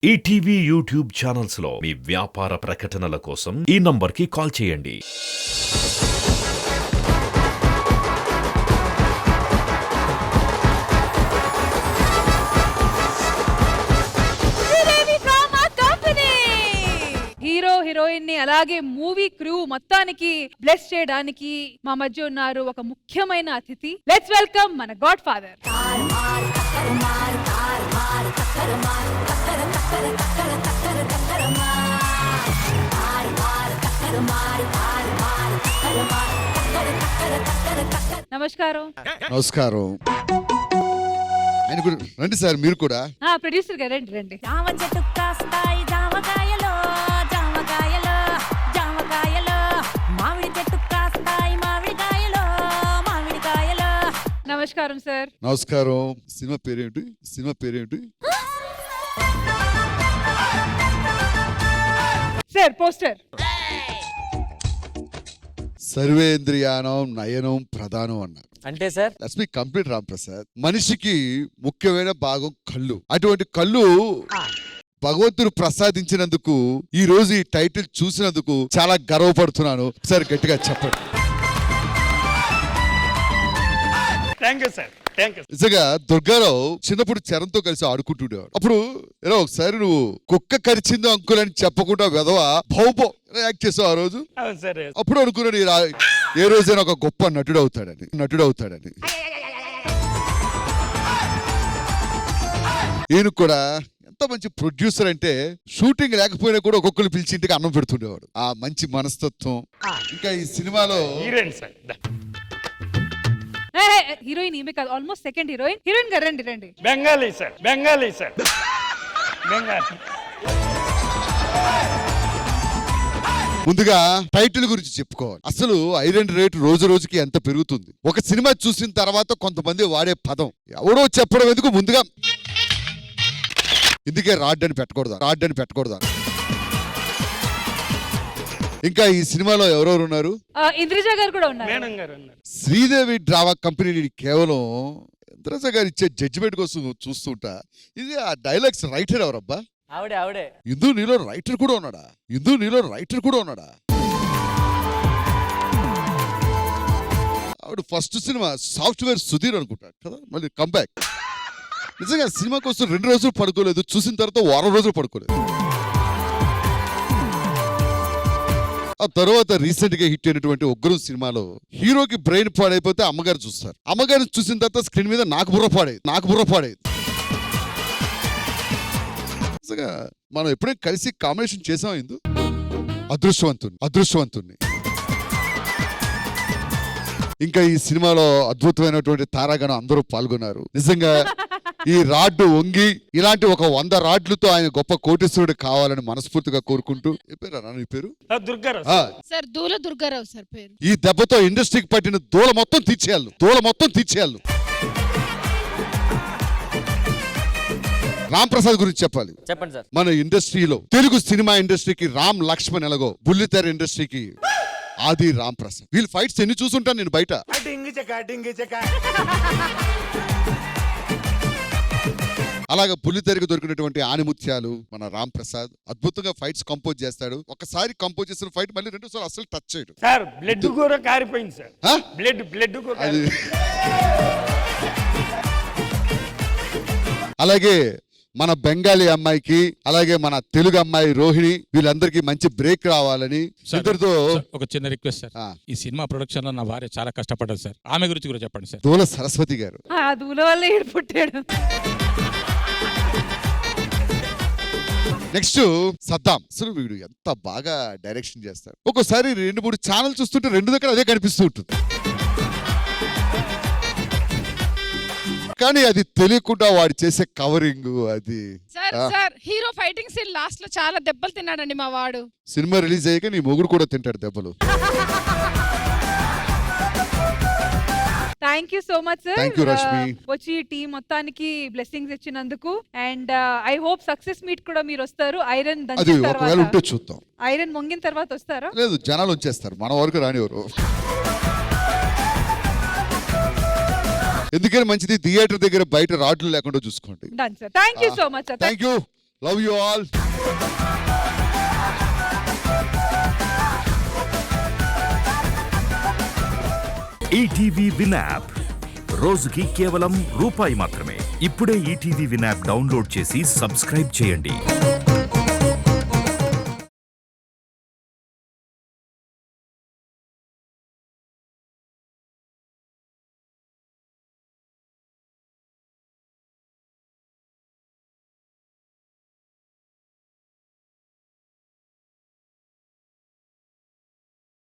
ETV YouTube channels లో మీ వ్యాపార ప్రకటనల కోసం ఈ నంబర్కి కాల్ చేయండి. హీరో హీరోయిన్ ని అలాగే మూవీ క్రూ మొత్తానికి బ్లెస్ చేయడానికి మా మధ్య ఉన్నారు ఒక ముఖ్యమైన అతిథి. లెట్స్ వెల్కమ్ మన గాడ్ ఫాదర్. నమస్కారం. నమస్కారం. రండి సార్, మీరు కూడా. ప్రొడ్యూసర్ గారు రండి రండి. జామ చెట్టు కాస్తాయి జామకాయలో జామకాయలో జామకాయలో మామిడి చెట్టు కాస్తాయి మామిడికాయలో మామిడికాయలో. నమస్కారం సార్. నమస్కారం. సినిమా పేరేంటి? సినిమా పేరేంటి? Sir poster. సర్వేంద్రియానం నయనం ప్రధానం అన్నారు. అంటే sir let's be complete Ram Prasad. మనిషికి ముఖ్యమైన భాగం కళ్ళు. అటువంటి కళ్ళు భగవంతుడు ప్రసాదించినందుకు ఈ రోజు ఈ టైటిల్ చూసినందుకు చాలా గర్వపడుతున్నాను. సార్ గట్టిగా చెప్పండి. నిజంగా దుర్గారావు చిన్నప్పుడు చరణ్తో కలిసి ఆడుకుంటుండేవాడు. అప్పుడు ఏదో ఒకసారి నువ్వు కుక్క కరిచిందో అంకుల్ అని చెప్పకుండా వెధవ భౌపో యాక్ట్ చేసావు ఆ రోజు. అప్పుడు అనుకున్నాడు ఏ రోజైనా ఒక గొప్ప నటుడు అవుతాడని. ఈయన కూడా ఎంత మంచి ప్రొడ్యూసర్ అంటే షూటింగ్ లేకపోయినా కూడా ఒక్కొక్కరు పిలిచి ఇంటికి అన్నం పెడుతుండేవాడు. ఆ మంచి మనస్తత్వం. ఇంకా ఈ సినిమాలో హీరోయిన్ ఈమె కాదు, ఆల్మోస్ట్ సెకండ్ హీరోయిన్. హీరోయిన్ గారు రండి రండి. బెంగాలీ సార్ బెంగాలీ. ముందుగా టైటిల్ గురించి చెప్పుకోవాలి. అసలు ఐరన్ రేట్ రోజు రోజుకి ఎంత పెరుగుతుంది. ఒక సినిమా చూసిన తర్వాత కొంతమంది వాడే పదం ఎవడో చెప్పడం ఎందుకు, ముందుగా ఇందుకే రాడ్ అని పెట్టకూడదు. ఇంకా ఈ సినిమాలో ఎవరెవరు ఉన్నారు? ఇంద్రజ గారు కూడా ఉన్నారు. శ్రీదేవి డ్రామా కంపెనీ కేవలం ఇంద్రజ గారు ఇచ్చే జడ్జిమెంట్ కోసం చూస్తుంటా. ఇది ఆ డైలాగ్స్ రైటర్ ఎవరబ్బా? ఆవిడే. ఇందు నీలో రైటర్ కూడా ఉన్నాడా? ఆవిడ ఫస్ట్ సినిమా సాఫ్ట్వేర్ సుధీర్ అనుకుంటాడు కదా, మళ్ళీ కంబ్యాక్. నిజంగా సినిమా కోసం 2 రోజులు పడుకోలేదు, చూసిన తర్వాత వారం రోజులు పడుకోలేదు. ఆ తర్వాత రీసెంట్ గా హిట్ అయినటువంటి ఉగ్రం సినిమాలో హీరోకి బ్రెయిన్ పాడైపోతే అమ్మగారు చూస్తారు. అమ్మగారు చూసిన తర్వాత స్క్రీన్ మీద నాకు బుర్ర పాడేది. మనం ఎప్పుడైనా కలిసి కాంబినేషన్ చేసాం. ఇందు అదృష్టవంతుణ్ణి. ఇంకా ఈ సినిమాలో అద్భుతమైనటువంటి తారాగణం అందరూ పాల్గొన్నారు. నిజంగా ఈ రాడ్డు వంగి ఇలాంటి ఒక 100 రాడ్లతో ఆయన గొప్ప కోటీశ్వరుడు కావాలని మనస్ఫూర్తిగా కోరుకుంటూ. నీ పేరు? సార్ దూల దుర్గారావు సార్ పేరు. ఈ దెబ్బతో ఇండస్ట్రీకి పట్టిన దూల మొత్తం తీర్చేయాలి. రామ్ ప్రసాద్ గురించి చెప్పాలి. చెప్పండి సార్. మన ఇండస్ట్రీలో తెలుగు సినిమా ఇండస్ట్రీకి రామ్ లక్ష్మణ్ ఎలాగో బుల్లితెర ఇండస్ట్రీకి ఆది రామ్ ప్రసాద్. వీళ్ళు ఫైట్స్ ఎన్ని చూసుంటాను నేను బయట. అలాగే బుల్లితెరకు దొరికినటువంటి ఆనిముత్యాలు మన రామ్ ప్రసాద్ అద్భుతంగా ఫైట్స్ కంపోజ్ చేస్తాడు. ఒకసారి కంపోజ్ చేసిన ఫైట్ మళ్ళీ 2 సార్లు అసలు టచ్ చేయడు సార్. బ్లడ్ కూడా కారిపోయింది సార్. అది. అలాగే మన బెంగాలీ అమ్మాయికి, అలాగే మన తెలుగు అమ్మాయి రోహిణి, వీళ్ళందరికీ మంచి బ్రేక్ రావాలని ఇద్దరితో ఒక చిన్న రిక్వెస్ట్ సార్. ఈ సినిమా ప్రొడక్షన్ లో నా భార్య చాలా కష్టపడ్డది సార్. ఆమె గురించి కూడా చెప్పండి సార్. దూల సరస్వతి గారు. దూల వల్ల పుట్టాడు. నెక్స్ట్ సద్దాం. అసలు వీడు ఎంత బాగా డైరెక్షన్ చేస్తాడు. ఒక్కోసారి 2-3 ఛానల్ చూస్తుంటే 2 దగ్గర అదే కనిపిస్తూ ఉంటుంది. కానీ అది తెలియకుండా వాడు చేసే కవరింగ్ అది. Sir hero fighting scene last లో చాలా దెబ్బలు తిన్నాడండి మా వాడు. సినిమా రిలీజ్ అయ్యాక నీ మొగుడు కూడా తింటాడు దెబ్బలు. Thank you so much sir. Thank you Rashmi. వచ్చి టీం మొత్తానికి బ్లెస్సింగ్స్ ఇచ్చినందుకు. And I hope success meet కూడా మీరు వస్తారు. ఐరన్ అది ఒకవేళ ఉంటే చూద్దాం. ఐరన్ మొంగిన తర్వాత వస్తారా? లేదు, జనాలు వచ్చేస్తారు, మన వరకు రానివారు. ఎందుకని మంచిది థియేటర్ దగ్గర బయట రాడ్లు లేకుండా చూసుకోండి. Done sir. Thank you so much sir. Thank you. Love you all. ETV win app రోజుకి కేవలం రూపాయి మాత్రమే. ఇప్పుడే ఈటీవీ విన్ యాప్ డౌన్లోడ్ చేసి సబ్స్క్రైబ్ చేయండి.